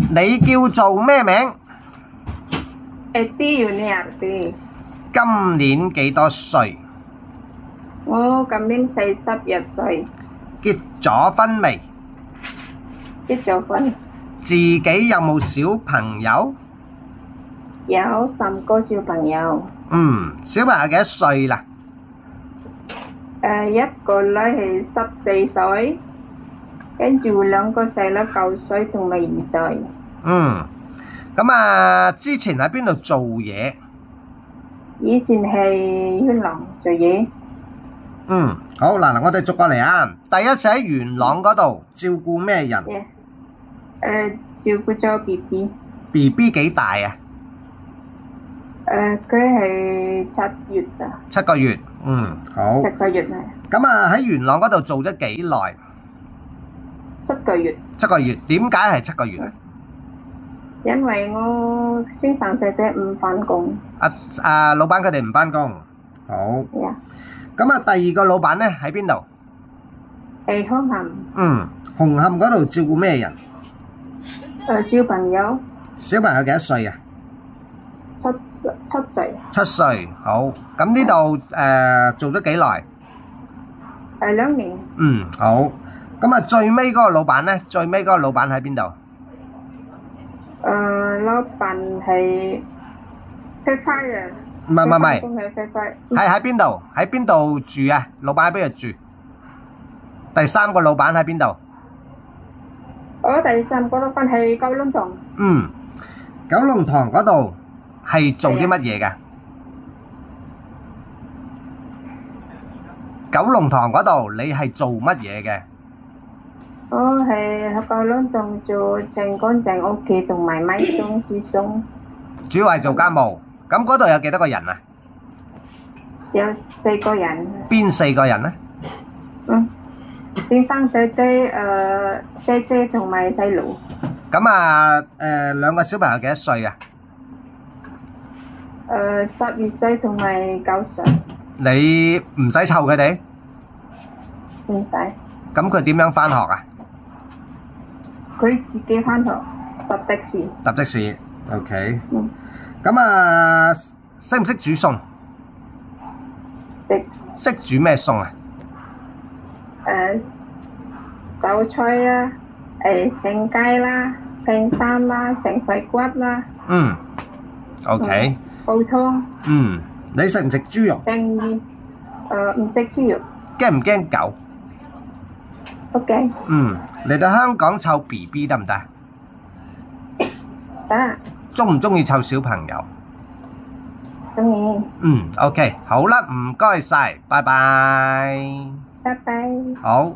你叫做咩名？ Eti Yuniarti。今年幾多歲？我今年41歲。結咗婚未？結咗婚。自己有冇小朋友？有3個小朋友。小朋友幾多歲啦？一個女係14歲，跟住2個細佬9歲同埋2歲。咁啊，之前喺邊度做嘢？以前係元朗做嘢。好嗱，我哋逐個嚟啊。第一次喺元朗嗰度照顧咩人？照顧咗 BB。BB 幾大啊？佢係7月啊。7個月。好。7個月啊。咁啊，喺元朗嗰度做咗幾耐？7個月。7個月，點解係7個月啊？因為我先生姐姐唔返工。老闆佢哋唔返工。好。咁啊，第二個老闆咧喺邊度？喺紅磡。紅磡嗰度照顧咩人？小朋友。小朋友幾多歲啊？7歲。7歲。好。咁呢度做咗幾耐？2年。好。咁啊，最尾嗰個老闆咧？最尾嗰個老闆喺邊度？老闆係飛快啊！唔係，係喺邊度？喺邊度住啊？老闆喺邊度住？第三個老闆喺邊度？第三個老闆喺九龍塘。九龍塘嗰度係做啲乜嘢㗎？九龍塘嗰度你係做乜嘢嘅？我係喺九龍塘做整乾淨屋企同埋買餸煮餸。主要係做家務。咁嗰度有幾多個人啊？有4個人。邊4個人咧？先生姐姐、姐姐同埋細佬。咁啊，兩個小朋友幾多歲啊？12歲同埋9歲。你唔使湊佢哋？唔使。咁佢點樣返學啊？佢自己返學，搭的士。搭的士 ，OK。咁啊，識唔識煮餸？識煮咩餸啊？韭菜啦，整雞啦，整蛋啦，整肺骨啦。OK。煲湯。你食唔食豬肉？蒸魚。唔食豬肉。驚唔驚狗？都驚。嚟到香港湊 BB 得唔得？得。中唔中意湊小朋友？中意。OK，好啦，唔該晒，拜拜。拜拜。好。